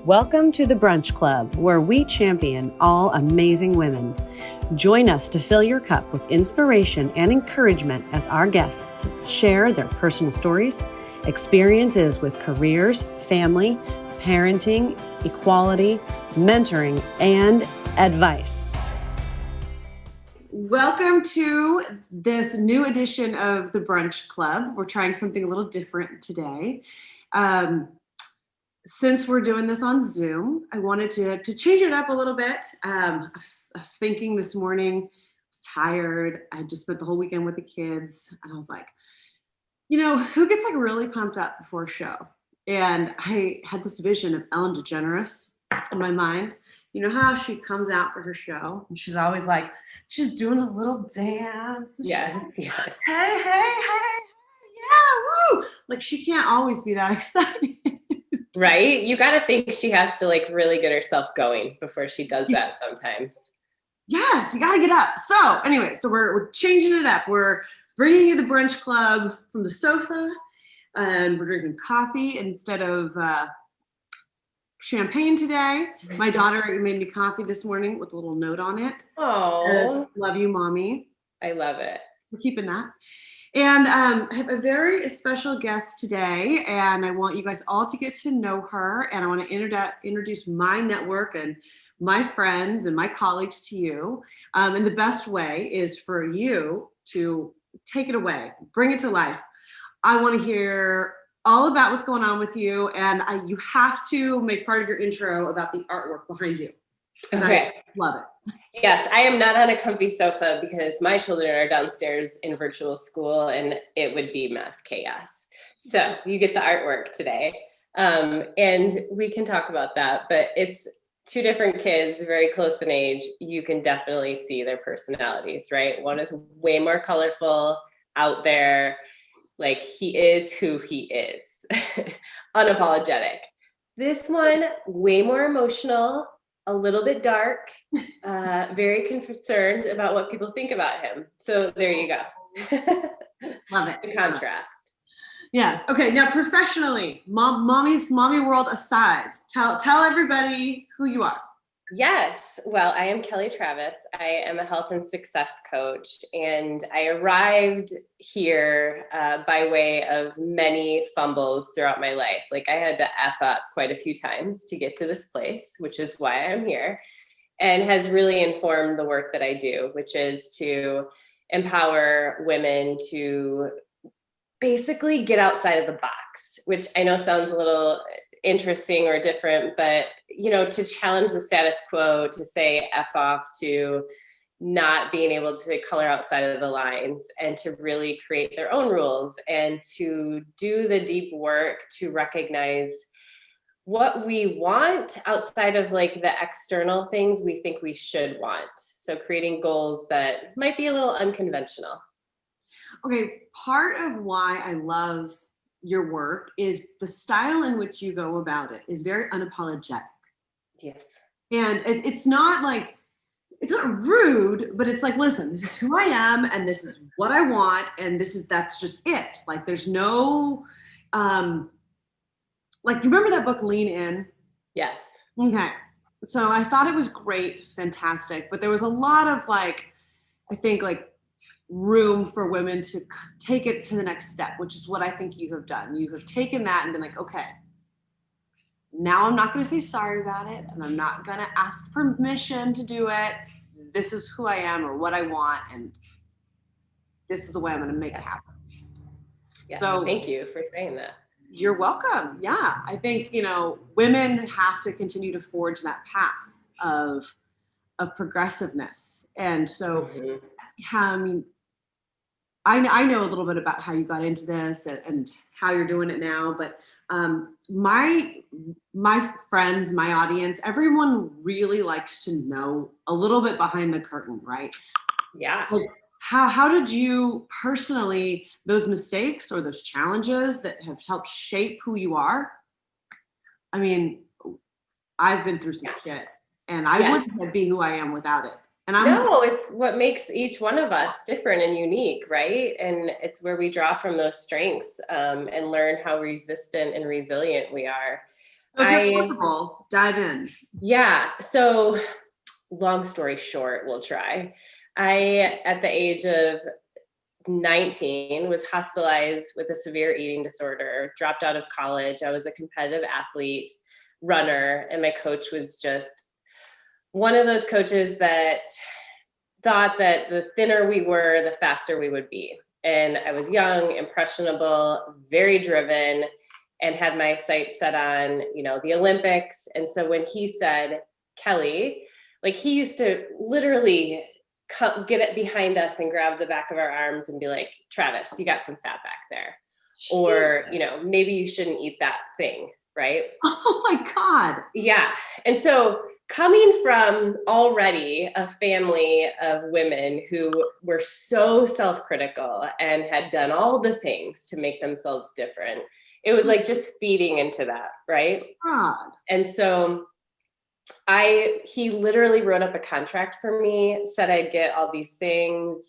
Welcome to the Brunch Club, where we champion all amazing women. Join us to fill your cup with inspiration and encouragement as our guests share their personal stories, experiences with careers, family, parenting, equality, mentoring, and advice. Welcome to this new edition of the Brunch Club. We're trying something a little different today. Since we're doing this on Zoom, I wanted to change it up a little bit. I was thinking this morning, I was tired. I had just spent the whole weekend with the kids. And I was like, you know, who gets like really pumped up before a show? And I had this vision of Ellen DeGeneres in my mind. You know how she comes out for her show and she's always like, she's doing a little dance. Yes. Hey, yeah, woo. Like she can't always be that excited. Right? You got to think she has to like really get herself going before she does that sometimes. Yes, you got to get up. So anyway, we're changing it up. We're bringing you the Brunch Club from the sofa, and we're drinking coffee instead of champagne today. My daughter made me coffee this morning with a little note on it. Oh, love you, mommy. I love it. We're keeping that. And I have a very special guest today, and I want you guys all to get to know her. And I want to introduce my network and my friends and my colleagues to you. And the best way is for you to take it away, bring it to life. I want to hear all about what's going on with you, and you have to make part of your intro about the artwork behind you. Okay. I love it. Yes, I am not on a comfy sofa because my children are downstairs in virtual school and it would be mass chaos. So you get the artwork today. And we can talk about that, but it's two different kids, very close in age. You can definitely see their personalities, right? One is way more colorful, out there, like he is who he is, unapologetic. This one, way more emotional, a little bit dark, very concerned about what people think about him. So there you go. Love it. The contrast. Yes. Okay. Now, professionally, mommy world aside, tell everybody who you are. Yes. Well, I am Kelly Travis. I am a health and success coach, and I arrived here by way of many fumbles throughout my life. Like I had to F up quite a few times to get to this place, which is why I'm here, and has really informed the work that I do, which is to empower women to basically get outside of the box, which I know sounds a little interesting or different, but you know, to challenge the status quo, to say F off to not being able to color outside of the lines, and to really create their own rules, and to do the deep work to recognize what we want outside of like the external things we think we should want. So creating goals that might be a little unconventional. Okay, part of why I love your work is the style in which you go about it is very unapologetic. Yes. And it's not like, it's not rude, but it's like, listen, this is who I am and this is what I want. And that's just it. Like there's no, like, you remember that book, Lean In? Yes. Okay. So I thought it was great. It was fantastic. But there was a lot of like, I think like room for women to take it to the next step, which is what I think you have done. You have taken that and been like, okay, now I'm not going to say sorry about it, and I'm not going to ask permission to do it. This is who I am or what I want, and this is the way I'm going to make it happen. Yes, so thank you for saying that. You're welcome. Yeah, I think, you know, women have to continue to forge that path of progressiveness. And so I know a little bit about how you got into this and how you're doing it now, but my friends, my audience, everyone really likes to know a little bit behind the curtain, right? Yeah. Like, how did you personally, those mistakes or those challenges that have helped shape who you are? I mean, I've been through some shit, and I wouldn't be who I am without it. And no, it's what makes each one of us different and unique, right? And it's where we draw from those strengths and learn how resistant and resilient we are. So if you're comfortable, dive in. Yeah. So long story short, we'll try. I, at the age of 19, was hospitalized with a severe eating disorder, dropped out of college. I was a competitive athlete, runner, and my coach was just one of those coaches that thought that the thinner we were, the faster we would be. And I was young, impressionable, very driven, and had my sights set on, the Olympics. And so when he said, Kelly, like he used to literally get it behind us and grab the back of our arms and be like, Travis, you got some fat back there. Or, maybe you shouldn't eat that thing, right? Oh my God. Yeah. And so coming from already a family of women who were so self-critical and had done all the things to make themselves different, it was like just feeding into that, right? God. And so he literally wrote up a contract for me, said I'd get all these things.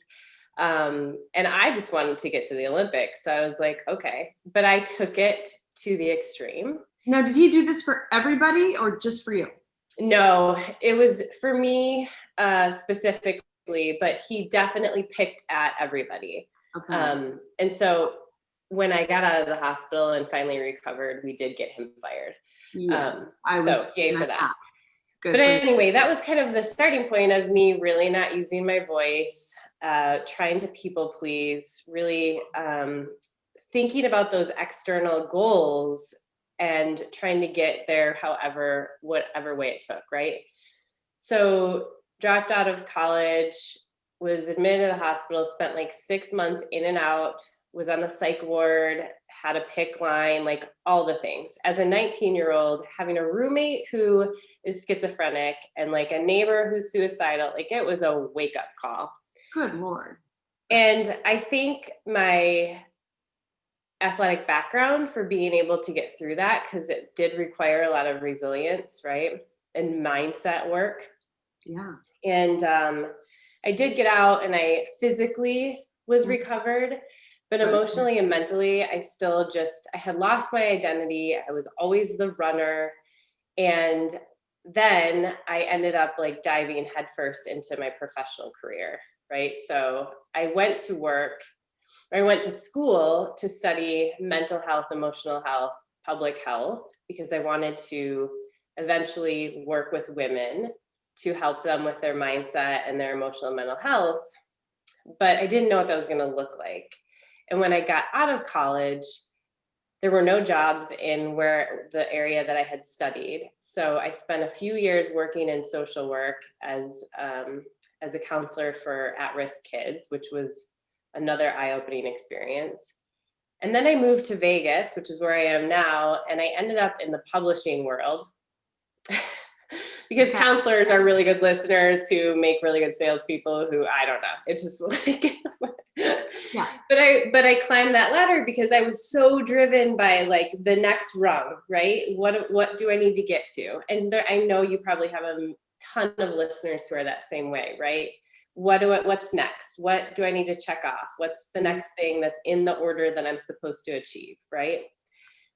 And I just wanted to get to the Olympics. So I was like, okay, but I took it to the extreme. Now, did he do this for everybody or just for you? No, it was for me specifically, but he definitely picked at everybody. Okay. And so when I got out of the hospital and finally recovered, we did get him fired. Yeah, so yay for that. Good but anyway, that was kind of the starting point of me really not using my voice, trying to people please, really thinking about those external goals and trying to get there whatever way it took, right? So dropped out of college, was admitted to the hospital, spent like 6 months in and out, was on the psych ward, had a PICC line, like all the things. As a 19-year-old, having a roommate who is schizophrenic and like a neighbor who's suicidal, like it was a wake-up call. Good Lord. And I think my athletic background for being able to get through that, because it did require a lot of resilience, right? And mindset work. Yeah. And I did get out and I physically was recovered, but emotionally and mentally, I had lost my identity. I was always the runner. And then I ended up like diving headfirst into my professional career, right? So I went to school to study mental health, emotional health, public health, because I wanted to eventually work with women to help them with their mindset and their emotional and mental health. But I didn't know what that was going to look like. And when I got out of college, there were no jobs in the area that I had studied. So I spent a few years working in social work as a counselor for at-risk kids, which was another eye-opening experience. And then I moved to Vegas, which is where I am now, and I ended up in the publishing world. Because counselors are really good listeners who make really good salespeople who, I don't know, it's just like, yeah. But I climbed that ladder because I was so driven by like the next rung, right? What do I need to get to? And I know you probably have a ton of listeners who are that same way, right? What's next? What do I need to check off? What's the next thing that's in the order that I'm supposed to achieve, right?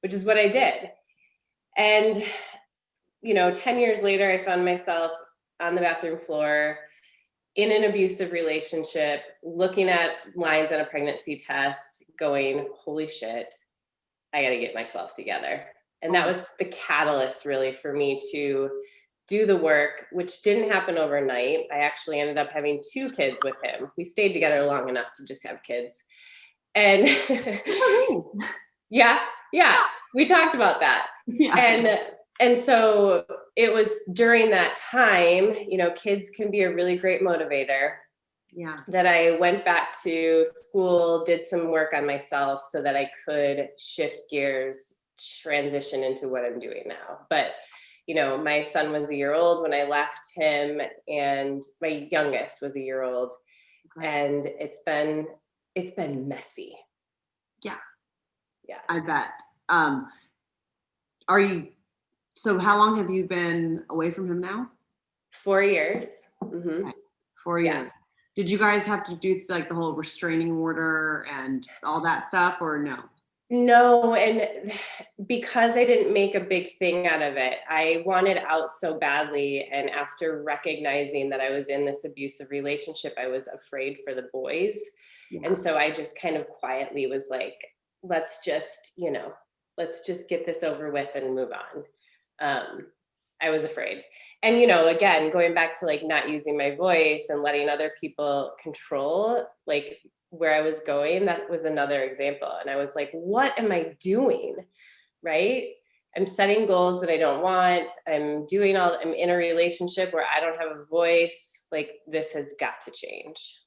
Which is what I did. And 10 years later, I found myself on the bathroom floor in an abusive relationship, looking at lines on a pregnancy test, going, holy shit, I got to get myself together. And that was the catalyst really for me to do the work, which didn't happen overnight. I actually ended up having 2 kids with him. We stayed together long enough to just have kids. And yeah, we talked about that. Yeah. And so it was during that time, kids can be a really great motivator. Yeah. That I went back to school, did some work on myself so that I could shift gears, transition into what I'm doing now. But, my son was a year old when I left him, and my youngest was a year old. Okay. And it's been messy. Yeah. Yeah. I bet. So how long have you been away from him now? 4 years. Mm-hmm. Okay. 4 years. Yeah. Did you guys have to do like the whole restraining order and all that stuff, or no? No, and because I didn't make a big thing out of it, I wanted out so badly. And after recognizing that I was in this abusive relationship, I was afraid for the boys. Yeah. And so I just kind of quietly was like, let's just, let's just get this over with and move on. I was afraid. And, again, going back to like not using my voice and letting other people control like where I was going, that was another example. And I was like, what am I doing? Right? I'm setting goals that I don't want. I'm in a relationship where I don't have a voice. Like, this has got to change.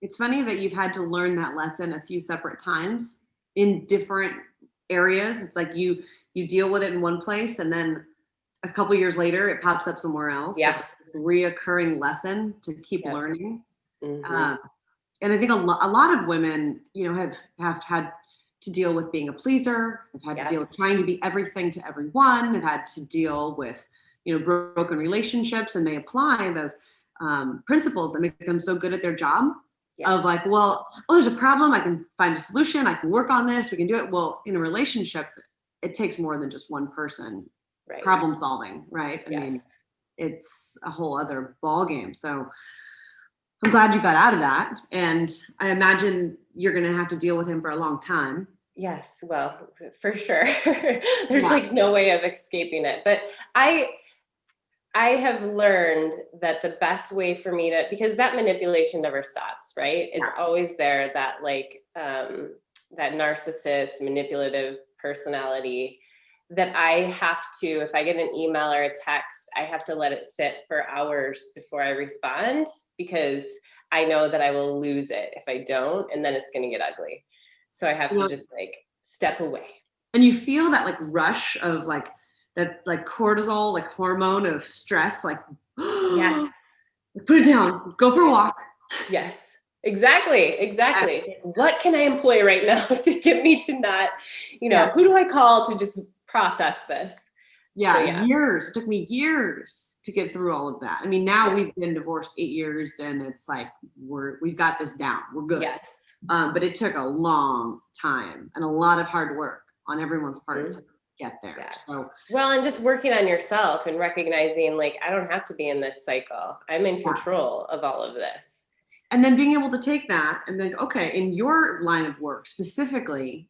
It's funny that you've had to learn that lesson a few separate times in different areas. It's like you deal with it in one place, and then a couple years later it pops up somewhere else. So Yeah. it's a reoccurring lesson to keep Yep. learning. Mm-hmm. Um, and I think a lot of women, have had to deal with being a pleaser. Have had to deal with Yes. trying to be everything to everyone. Have had to deal with, broken relationships, and they apply those principles that make them so good at their job. Yeah. Of like, well, oh, there's a problem. I can find a solution. I can work on this. We can do it. Well, in a relationship, it takes more than just one person Right. problem solving, right? I mean, Yes. it's a whole other ball game. So I'm glad you got out of that. And I imagine you're going to have to deal with him for a long time. Yes, well, for sure. There's Yeah. like no way of escaping it. But I have learned that the best way for me to, because that manipulation never stops, right? It's always there, that like that narcissist, manipulative personality, that I have to, if I get an email or a text, I have to let it sit for hours before I respond, because I know that I will lose it if I don't, and then it's going to get ugly. So I have to just like step away. And you feel that like rush of like that, like cortisol, like hormone of stress, like, Yes. put it down, go for a walk. Yes, exactly. What can I employ right now to get me to not, who do I call to just process this? Yeah, So, yeah. years. It took me years to get through all of that. I mean, now we've been divorced 8 years, and it's like we've got this down. We're good. Yes. But it took a long time and a lot of hard work on everyone's part to get there. Yeah. So, well, and just working on yourself and recognizing like, I don't have to be in this cycle. I'm in control of all of this. And then being able to take that and then, okay, in your line of work specifically,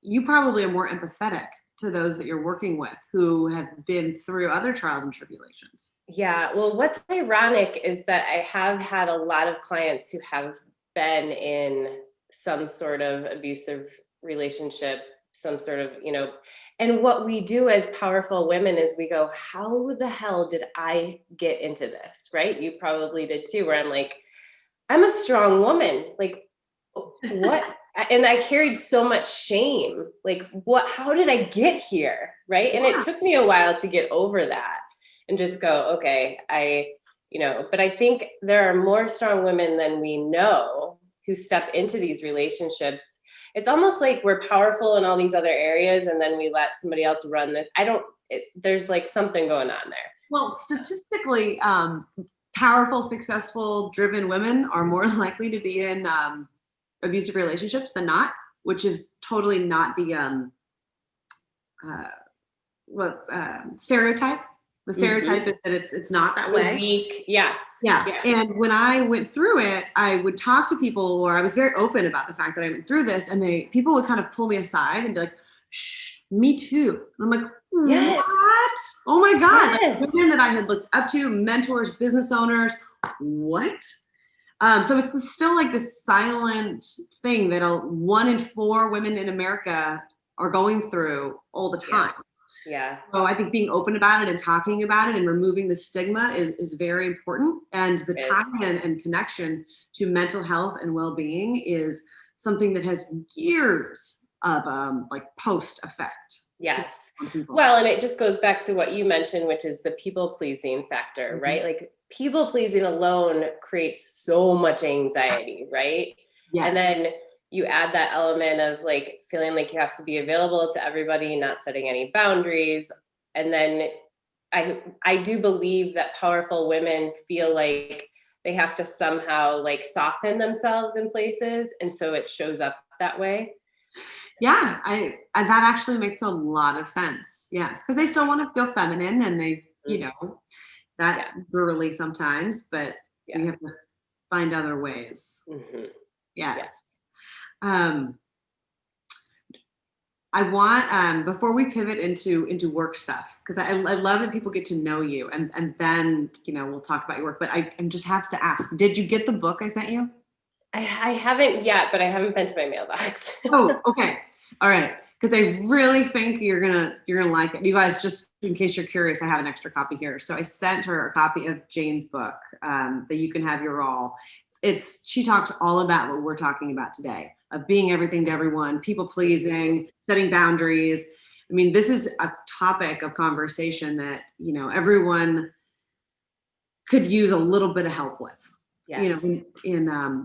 you probably are more empathetic to those that you're working with who have been through other trials and tribulations. Yeah. Well, what's ironic is that I have had a lot of clients who have been in some sort of abusive relationship, some sort of, and what we do as powerful women is we go, how the hell did I get into this? Right? You probably did too, where I'm like, I'm a strong woman. Like, what? And I carried so much shame. Like, how did I get here? Right. And it took me a while to get over that and just go, okay, but I think there are more strong women than we know who step into these relationships. It's almost like we're powerful in all these other areas, and then we let somebody else run this. There's like something going on there. Well, statistically, powerful, successful, driven women are more likely to be in abusive relationships than not, which is totally not the stereotype. The stereotype is that it's not that way. Weak, yes. Yeah. And when I went through it, I would talk to people, or I was very open about the fact that I went through this, and people would kind of pull me aside and be like, shh, me too. And I'm like, yes. What? Oh my God. Yes. Like women that I had looked up to, mentors, business owners, what? So it's still like this silent thing that 1 in 4 women in America are going through all the time. Yeah. So I think being open about it and talking about it and removing the stigma is very important. And the tie-in and connection to mental health and well-being is something that has years of like post effect. Yes. Well, and it just goes back to what you mentioned, which is the people-pleasing factor, right? Like people-pleasing alone creates so much anxiety, right? Yes. And then you add that element of like feeling like you have to be available to everybody, not setting any boundaries. And then I do believe that powerful women feel like they have to somehow like soften themselves in places. And so it shows up that way. Yeah, that actually makes a lot of sense. Yes, because they still want to feel feminine, and they, you Mhm. know, that Yeah, girly sometimes, but we yeah. have to find other ways. Hmm. Yeah. Yes. Um, I want before we pivot into work stuff, because I love that people get to know you, and then we'll talk about your work. But I just have to ask, did you get the book I sent you? I haven't yet, but I haven't been to my mailbox. Oh, okay. All right. Because I really think you're gonna like it. You guys, just in case you're curious, I have an extra copy here. So I sent her a copy of Jane's book, that you can have your all. She talks all about what we're talking about today, of being everything to everyone, people pleasing, setting boundaries. I mean, this is a topic of conversation that everyone could use a little bit of help with, Yes.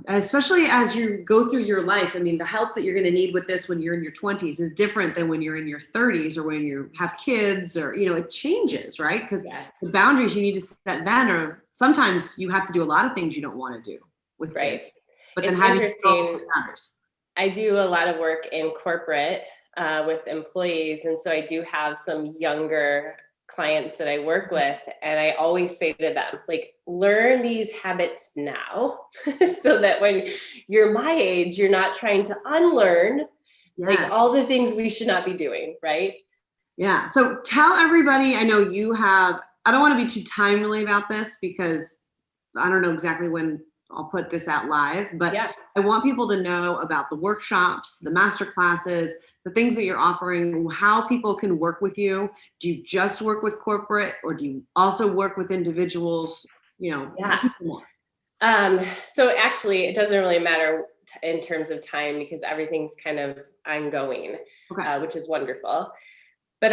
especially as you go through your life. I mean, the help that you're going to need with this when you're in your 20s is different than when you're in your 30s or when you have kids, or it changes, right? Because the Yes. boundaries you need to set then, or sometimes you have to do a lot of things you don't want to do with Right. kids, but then It's how do you still set interesting. boundaries? I do a lot of work in corporate with employees. And so I do have some younger clients that I work with. And I always say to them, like, learn these habits now so that when you're my age, you're not trying to unlearn like Yeah. all the things we should not be doing. Right. Yeah. So tell everybody, I know I don't want to be too timely about this because I don't know exactly when I'll put this out live, but Yeah. I want people to know about the workshops, the master classes, the things that you're offering, how people can work with you. Do you just work with corporate, or do you also work with individuals? Let Yeah. people know. So actually, it doesn't really matter in terms of time because everything's kind of ongoing, Okay. which is wonderful. But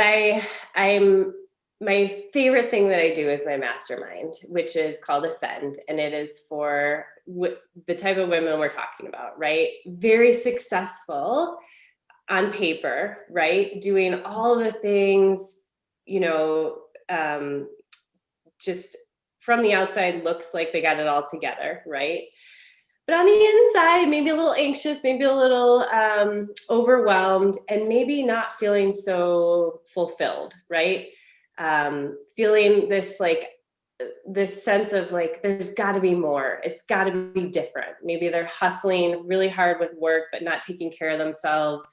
I'm my favorite thing that I do is my mastermind, which is called Ascend, and it is for the type of women we're talking about, right? Very successful on paper, right? Doing all the things, you know, um, just from the outside looks like they got it all together, right? But on the inside, maybe a little anxious, maybe a little overwhelmed, and maybe not feeling so fulfilled, right? Feeling this sense of like, there's got to be more. It's got to be different. Maybe they're hustling really hard with work, but not taking care of themselves,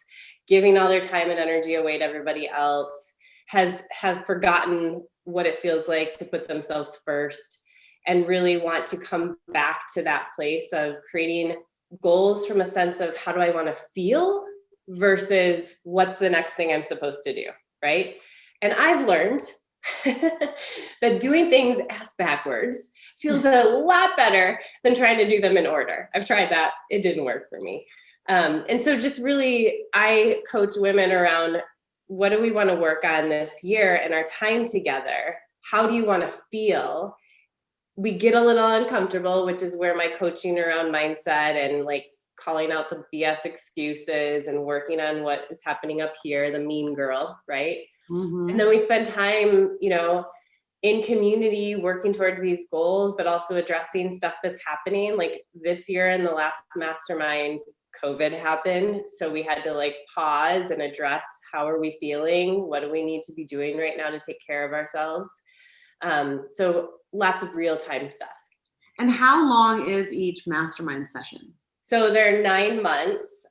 giving all their time and energy away to everybody else, have forgotten what it feels like to put themselves first, and really want to come back to that place of creating goals from a sense of how do I want to feel versus what's the next thing I'm supposed to do, right? And I've learned that doing things ass backwards feels a lot better than trying to do them in order. I've tried that. It didn't work for me. And so just really, I coach women around what do we want to work on this year and our time together? How do you want to feel? We get a little uncomfortable, which is where my coaching around mindset and like calling out the BS excuses and working on what is happening up here, the mean girl, right? And Mm-hmm. then we spend time, in community working towards these goals, but also addressing stuff that's happening. Like this year in the last mastermind, COVID happened. So we had to like pause and address how are we feeling? What do we need to be doing right now to take care of ourselves? So lots of real time stuff. And how long is each mastermind session? So they're 9 months,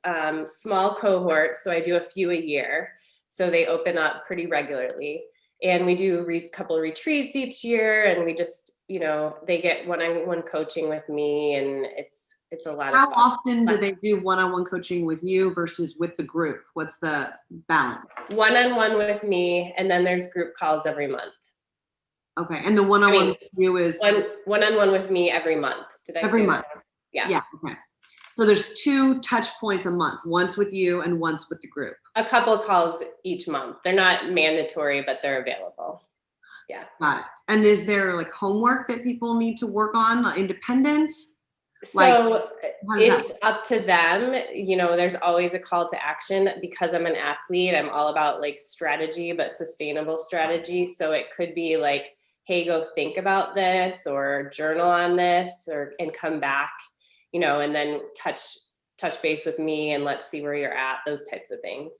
small cohorts. So I do a few a year. So they open up pretty regularly. And we do a couple of retreats each year. And we just, they get one-on-one coaching with me. And it's a lot of How fun. often do they do one-on-one coaching with you versus with the group? What's the balance? One-on-one with me. And then there's group calls every month. Okay. And the I one-on-one mean, with you is one-on-one with me every month. Did I every say month. that? Yeah. Yeah. Okay. So there's 2 touch points a month, once with you and once with the group. A couple calls each month. They're not mandatory, but they're available. Yeah. Got it. And is there like homework that people need to work on, like independent? Like, So how does that it's up to them. There's always a call to action. Because I'm an athlete, I'm all about like strategy, but sustainable strategy. So it could be like, hey, go think about this or journal on this and come back, and then touch touch base with me and let's see where you're at, those types of things.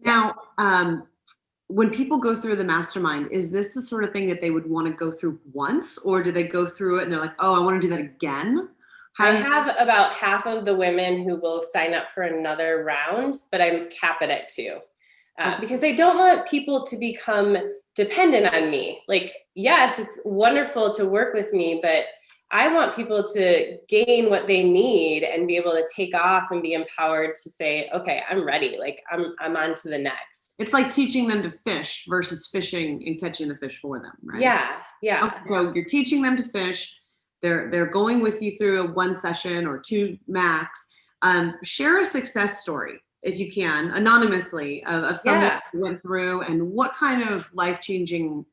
Now, when people go through the mastermind, is this the sort of thing that they would want to go through once, or do they go through it and they're like, oh, I want to do that again? I have about half of the women who will sign up for another round, but I'm cap it at 2 because I don't want people to become dependent on me. Like, yes, it's wonderful to work with me, but I want people to gain what they need and be able to take off and be empowered to say, okay, I'm ready. Like I'm on to the next. It's like teaching them to fish versus fishing and catching the fish for them, right? Yeah. Yeah. Okay, so you're teaching them to fish. They're going with you through a 1 session or 2 max. Share a success story if you can, anonymously, of someone who went through and what kind of life-changing,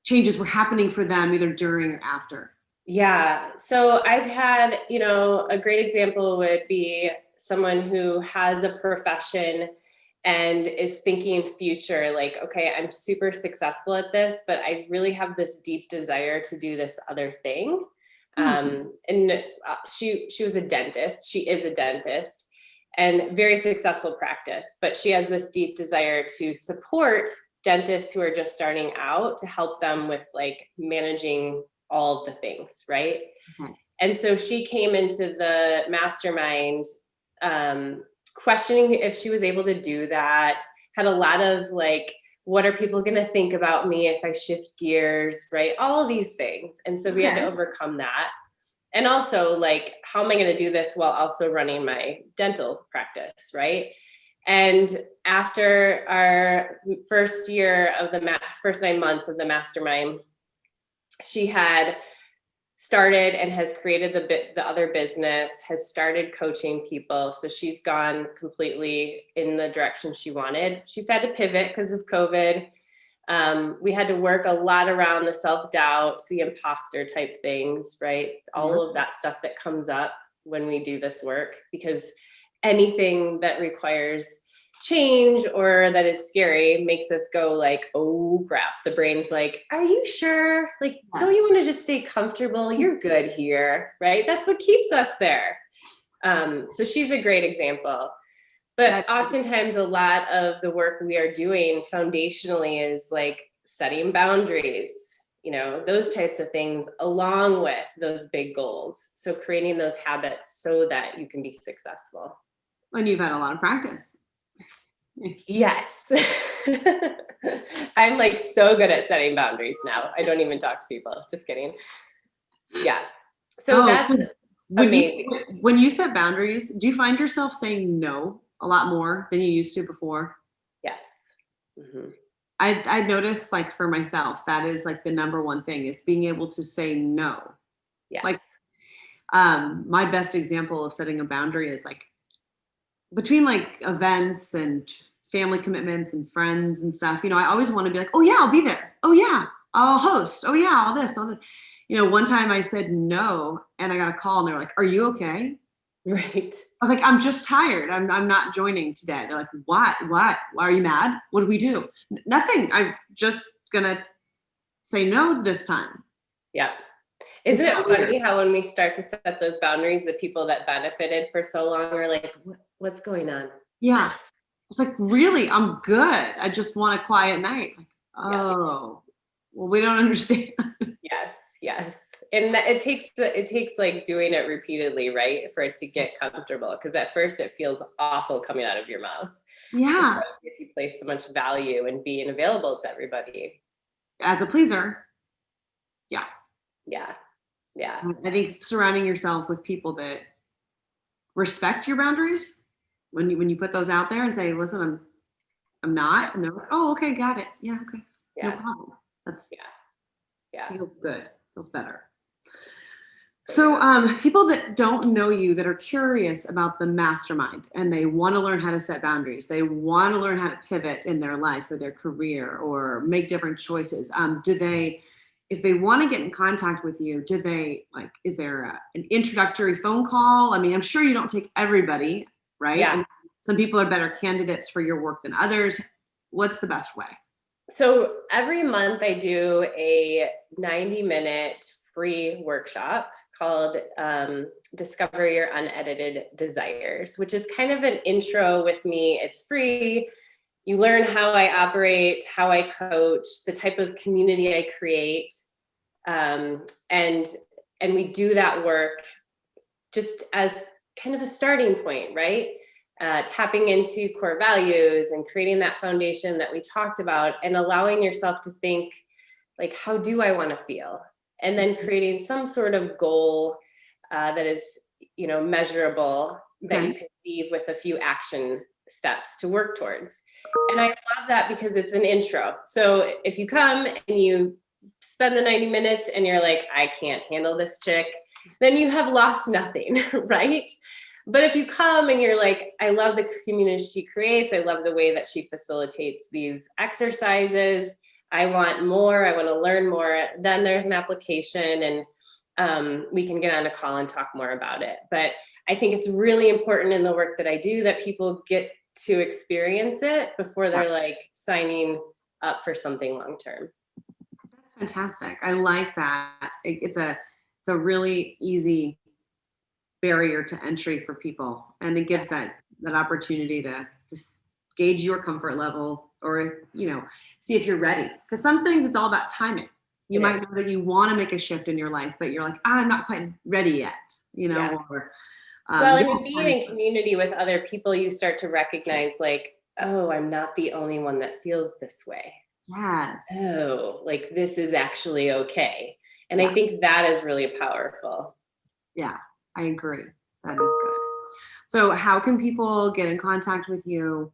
changes were happening for them either during or after. Yeah. So I've had, a great example would be someone who has a profession and is thinking future, like, okay, I'm super successful at this, but I really have this deep desire to do this other thing. And she was a dentist. She is a dentist and very successful practice, but she has this deep desire to support dentists who are just starting out, to help them with like managing all of the things, right? Okay. And so she came into the mastermind questioning if she was able to do that, had a lot of like, what are people going to think about me if I shift gears, right? All of these things. And so we had to overcome that. And also, like, how am I going to do this while also running my dental practice, right? And after our first year of the first 9 months of the mastermind, she had started and has created the other business, has started coaching people. So she's gone completely in the direction she wanted. She's had to pivot because of COVID. We had to work a lot around the self-doubt, the imposter type things, right? All of that stuff that comes up when we do this work, because anything that requires change or that is scary makes us go like, oh crap. The brain's like, are you sure? Like, don't you want to just stay comfortable? You're good here, right? That's what keeps us there. So she's a great example. But oftentimes a lot of the work we are doing foundationally is like setting boundaries, those types of things, along with those big goals. So creating those habits so that you can be successful. And you've had a lot of practice. Yes. I'm like so good at setting boundaries now. I don't even talk to people. Just kidding. Yeah. So that's amazing. When you set boundaries, do you find yourself saying no a lot more than you used to before? Yes. Mm-hmm. I noticed, like, for myself, that is like the number one thing, is being able to say no. Yes. Like, my best example of setting a boundary is like between like events and family commitments and friends and stuff, I always want to be like, oh yeah, I'll be there. Oh yeah, I'll host. Oh yeah, all this. One time I said no and I got a call and they're like, are you okay? Right. I was like, I'm just tired. I'm not joining today. They're like, what? Why are you mad? What do we do? Nothing. I'm just gonna say no this time. Yeah. Isn't it funny how when we start to set those boundaries, the people that benefited for so long are like, what's going on? Yeah. I was like, really? I'm good. I just want a quiet night. Like, oh, well, we don't understand. Yes. And it takes like doing it repeatedly, right? For it to get comfortable. Because at first it feels awful coming out of your mouth. Yeah. Especially if you place so much value in being available to everybody. As a pleaser. Yeah. Yeah. I think surrounding yourself with people that respect your boundaries, when you put those out there and say, listen, I'm not, and they're like, oh, okay, got it. Yeah, okay. No problem. That's feels good. Feels better. So people that don't know you, that are curious about the mastermind and they want to learn how to set boundaries, they want to learn how to pivot in their life or their career or make different choices. If they want to get in contact with you, is there an introductory phone call? I mean, I'm sure you don't take everybody, right? Yeah. And some people are better candidates for your work than others. What's the best way? So every month I do a 90-minute free workshop called Discover Your Unedited Desires, which is kind of an intro with me. It's free. You learn how I operate, how I coach, the type of community I create. And we do that work just as kind of a starting point, right? Tapping into core values and creating that foundation that we talked about, and allowing yourself to think, like, how do I want to feel? And then creating some sort of goal that is, measurable, that you can achieve with a few action steps to work towards. And I love that because it's an intro. So if you come and you spend the 90 minutes and you're like, I can't handle this chick, then you have lost nothing, right? But if you come and you're like, I love the community she creates, I love the way that she facilitates these exercises, I want more, I want to learn more, then there's an application, and we can get on a call and talk more about it. But I think it's really important in the work that I do that people get to experience it before they're like signing up for something long-term. That's fantastic. I like that. It's a really easy barrier to entry for people, and it gives that opportunity to just gauge your comfort level, or see if you're ready, because some things it's all about timing. You might know that you want to make a shift in your life, but you're like, I'm not quite ready yet, or being in community with other people, you start to recognize, like, oh, I'm not the only one that feels this way. Yes. Oh, like, this is actually okay. And I think that is really powerful. Yeah, I agree. That is good. So how can people get in contact with you?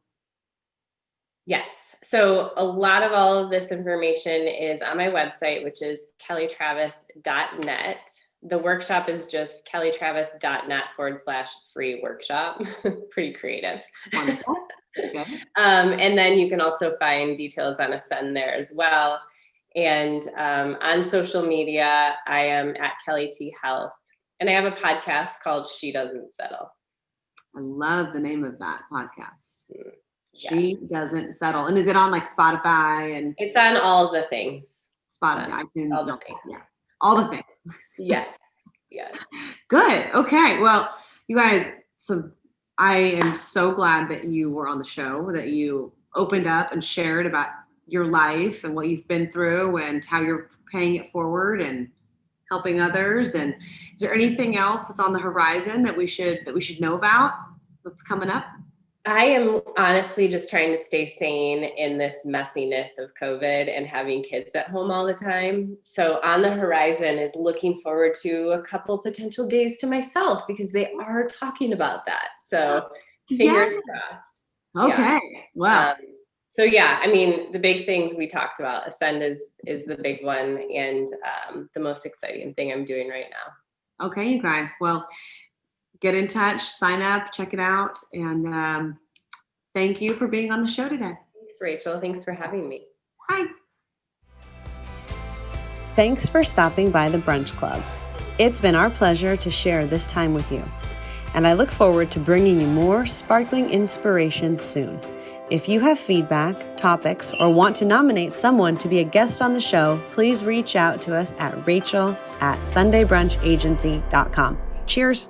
Yes. So a lot of all of this information is on my website, which is kellytravis.net. The workshop is just kellytravis.net/free workshop. Pretty creative. Wonderful. Okay. And then you can also find details on Ascend there as well. And on social media, I am at Kelly T Health. And I have a podcast called She Doesn't Settle. I love the name of that podcast. Yeah. She Doesn't Settle. And is it on like Spotify? And it's on all the things. Spotify, iTunes, all the things. Yeah. All the things. Yes. Yes. Good. Okay. Well, you guys, so I am so glad that you were on the show, that you opened up and shared about your life and what you've been through and how you're paying it forward and helping others. And is there anything else that's on the horizon that we should know about? What's coming up? I am honestly just trying to stay sane in this messiness of COVID and having kids at home all the time. So on the horizon is looking forward to a couple potential days to myself, because they are talking about that. So fingers crossed. Okay. Yeah. Wow. So yeah, I mean, the big things we talked about, Ascend is the big one, and the most exciting thing I'm doing right now. Okay, you guys. Well, get in touch, sign up, check it out. And thank you for being on the show today. Thanks, Rachel. Thanks for having me. Hi. Thanks for stopping by the Brunch Club. It's been our pleasure to share this time with you. And I look forward to bringing you more sparkling inspiration soon. If you have feedback, topics, or want to nominate someone to be a guest on the show, please reach out to us at rachel@sundaybrunchagency.com. Cheers.